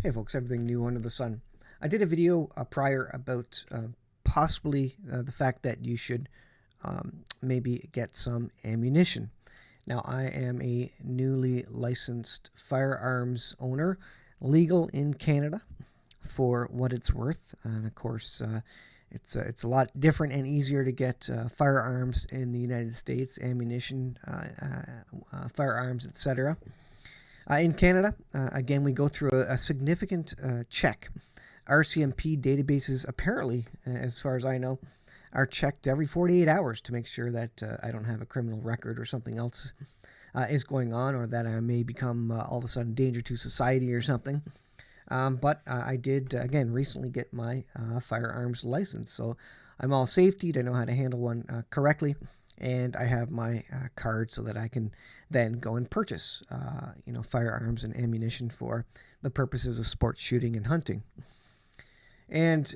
Hey folks, everything new under the sun. I did a video prior about possibly the fact that you should maybe get some ammunition. Now, I am a newly licensed firearms owner, legal in Canada for what it's worth. And of course, it's a lot different and easier to get firearms in the United States, ammunition, firearms, etc. In Canada, again, we go through a significant check. RCMP databases, apparently, as far as I know, are checked every 48 hours to make sure that I don't have a criminal record or something else is going on, or that I may become all of a sudden danger to society or something. But I did, again, recently get my firearms license. So I'm all safetied. I know how to handle one correctly. And I have my card so that I can then go and purchase, firearms and ammunition for the purposes of sports shooting and hunting. And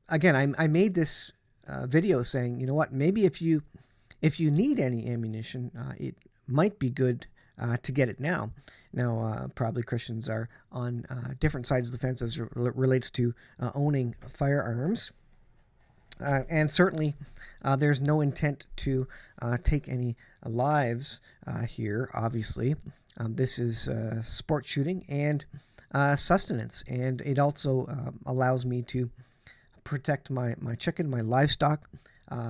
again, I made this video saying, you know what, maybe if you need any ammunition, it might be good to get it now. Now, probably Christians are on different sides of the fence as it relates to owning firearms. And certainly, there's no intent to take any lives here, obviously. This is sport shooting and sustenance, and it also allows me to protect my chicken, my livestock,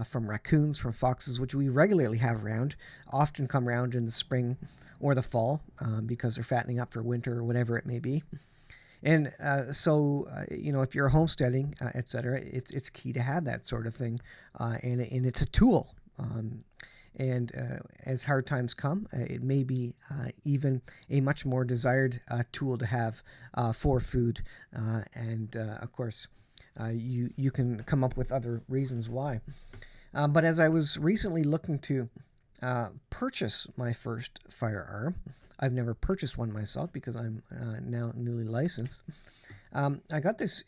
from raccoons, from foxes, which we regularly have around, often come around in the spring or the fall because they're fattening up for winter or whatever it may be. And so, if you're homesteading, etc., it's key to have that sort of thing, and it's a tool. And as hard times come, it may be even a much more desired tool to have for food. And of course, you can come up with other reasons why. But as I was recently looking to purchase my first firearm, I've never purchased one myself because I'm now newly licensed. I got this.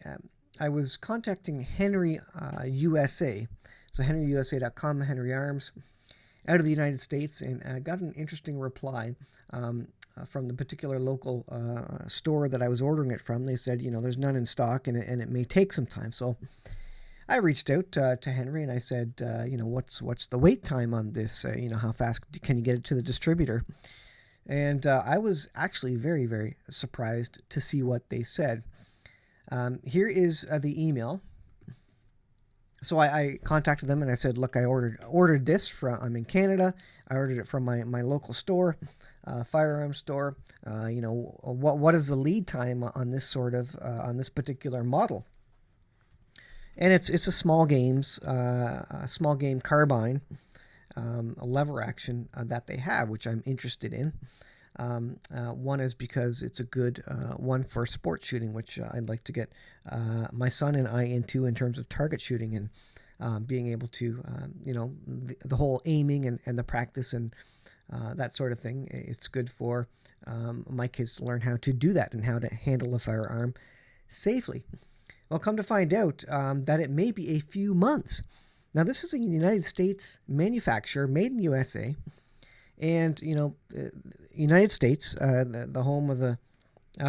I was contacting Henry USA, so henryusa.com, Henry Arms, out of the United States, and I got an interesting reply from the particular local store that I was ordering it from. They said, there's none in stock, and it may take some time. So I reached out to Henry and I said, what's the wait time on this? How fast can you get it to the distributor? And I was actually very, very surprised to see what they said. Here is the email. So I contacted them and I said, look, I ordered this from, I'm in Canada. I ordered it from my local store, firearm store. What is the lead time on this on this particular model? And it's a small game carbine, a lever action that they have, which I'm interested in. One is because it's a good one for sport shooting, which I'd like to get my son and I into in terms of target shooting and being able to, the whole aiming and the practice and that sort of thing. It's good for my kids to learn how to do that and how to handle a firearm safely. Well, come to find out that it may be a few months. Now, this is a United States manufacturer, made in USA, and United States, the home of the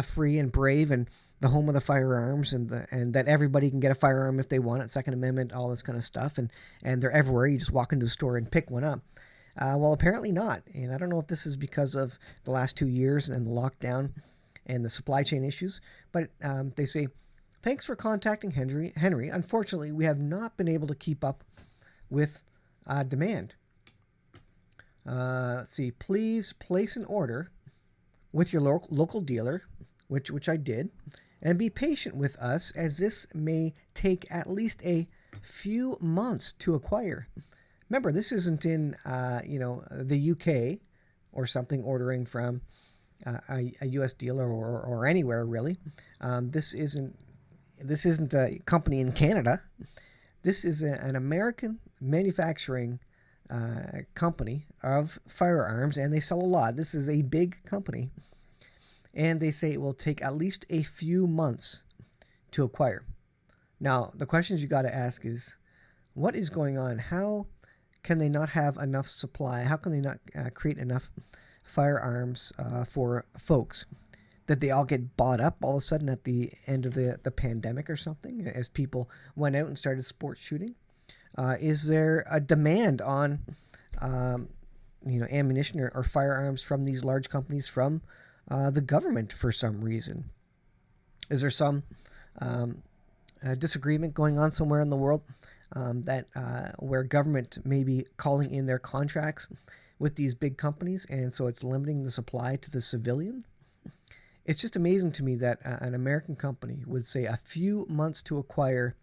free and brave, and the home of the firearms, and that everybody can get a firearm if they want it, Second Amendment, all this kind of stuff, and they're everywhere. You just walk into a store and pick one up. Well, apparently not, and I don't know if this is because of the last 2 years and the lockdown and the supply chain issues, but they say, thanks for contacting Henry. Unfortunately, we have not been able to keep up with demand. Let's see. Please place an order with your local dealer, which I did, and be patient with us as this may take at least a few months to acquire. Remember, this isn't in the UK or something ordering from a US dealer or anywhere really. This isn't a company in Canada. This is an American manufacturing company of firearms, and they sell a lot. This is a big company, and they say it will take at least a few months to acquire. Now, the questions you got to ask is, what is going on? How can they not have enough supply? How can they not create enough firearms for folks? Did they all get bought up all of a sudden at the end of the pandemic or something as people went out and started sports shooting? Is there a demand on ammunition or firearms from these large companies from the government for some reason? Is there some disagreement going on somewhere in the world that where government may be calling in their contracts with these big companies, and so it's limiting the supply to the civilian? It's just amazing to me that an American company would say a few months to acquire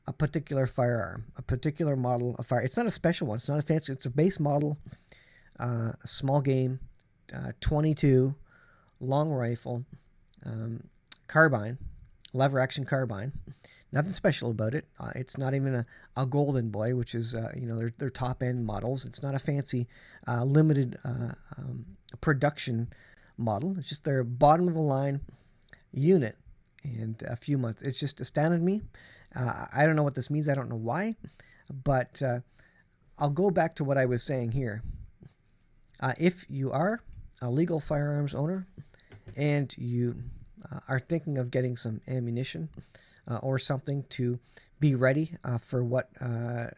a particular firearm, a particular model of fire. It's not a special one. It's not a fancy. It's a base model, a small game, 22, long rifle, carbine, lever action carbine. Nothing special about it. It's not even a Golden Boy, which is their top end models. It's not a fancy limited production model. It's just their bottom of the line unit, and a few months. It's just astounded me. I don't know what this means. I don't know why, but I'll go back to what I was saying here. If you are a legal firearms owner and you are thinking of getting some ammunition or something to be ready for what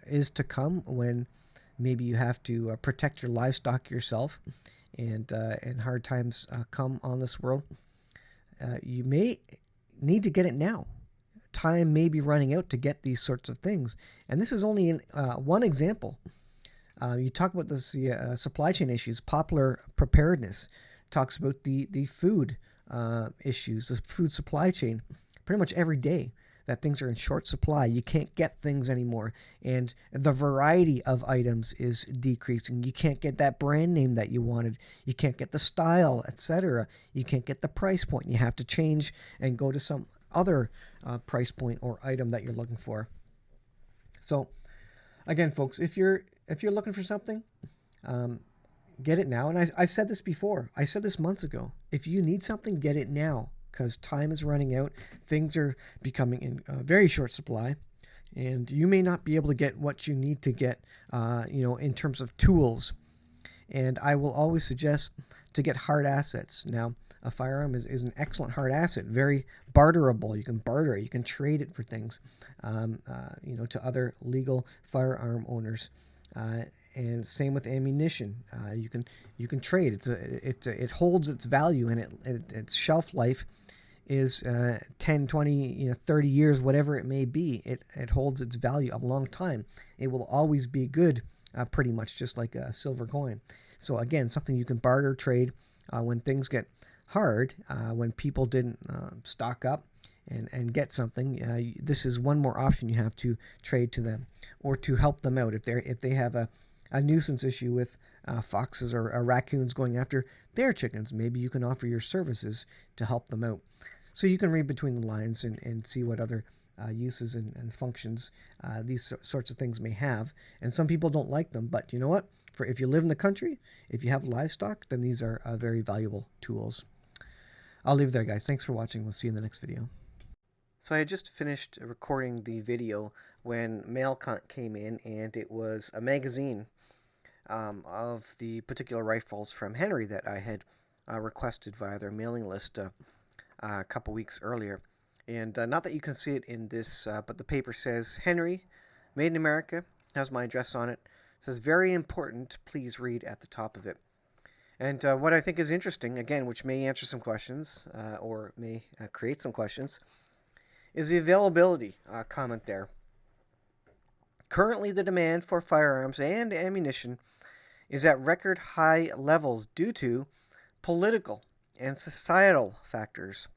is to come, when maybe you have to protect your livestock yourself, and hard times come on this world, you may need to get it now. Time may be running out to get these sorts of things, and this is only one example. You talk about this supply chain issues. Popular Preparedness talks about the food issues, the food supply chain, pretty much every day, that things are in short supply. You can't get things anymore, and the variety of items is decreasing. You can't get that brand name that you wanted. You can't get the style, etc. You can't get the price point. You have to change and go to some other price point or item that you're looking for. So again, folks, if you're looking for something, get it now. And I've said this before. I said this months ago. If you need something, get it now, because time is running out. Things are becoming in very short supply, and you may not be able to get what you need to get, in terms of tools. And I will always suggest to get hard assets. Now, a firearm is an excellent hard asset, very barterable. You can barter it, you can trade it for things, to other legal firearm owners. And same with ammunition. You can trade. It holds its value, and its shelf life is 10, 20, 30 years, whatever it may be. It holds its value a long time. It will always be good, pretty much just like a silver coin. So again, something you can barter, trade when things get hard, when people didn't stock up and get something. This is one more option you have to trade to them, or to help them out if they have a nuisance issue with foxes or raccoons going after their chickens. Maybe you can offer your services to help them out. So you can read between the lines and see what other uses and functions these sorts of things may have. And some people don't like them, but you know what? If you live in the country, if you have livestock, then these are very valuable tools. I'll leave it there, guys. Thanks for watching. We'll see you in the next video. So I had just finished recording the video when mail came in, and it was a magazine of the particular rifles from Henry that I had requested via their mailing list a couple weeks earlier. And not that you can see it in this, but the paper says, Henry, made in America, has my address on it. It says, very important, please read at the top of it. And what I think is interesting, again, which may answer some questions or may create some questions, is the availability comment there. Currently, the demand for firearms and ammunition is at record high levels due to political and societal factors.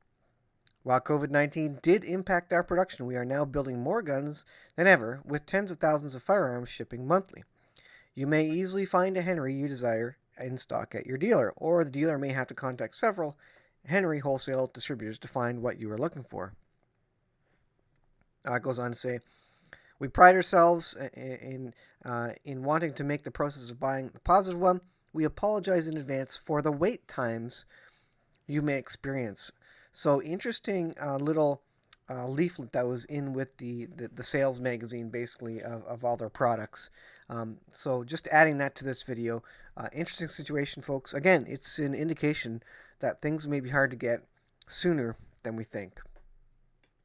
While COVID-19 did impact our production, we are now building more guns than ever, with tens of thousands of firearms shipping monthly. You may easily find a Henry you desire in stock at your dealer, or the dealer may have to contact several Henry wholesale distributors to find what you are looking for. It goes on to say, we pride ourselves in wanting to make the process of buying a positive one. We apologize in advance for the wait times you may experience. So interesting little leaflet that was in with the sales magazine, basically, of all their products. So just adding that to this video. Interesting situation, folks. Again, it's an indication that things may be hard to get. sooner than we think.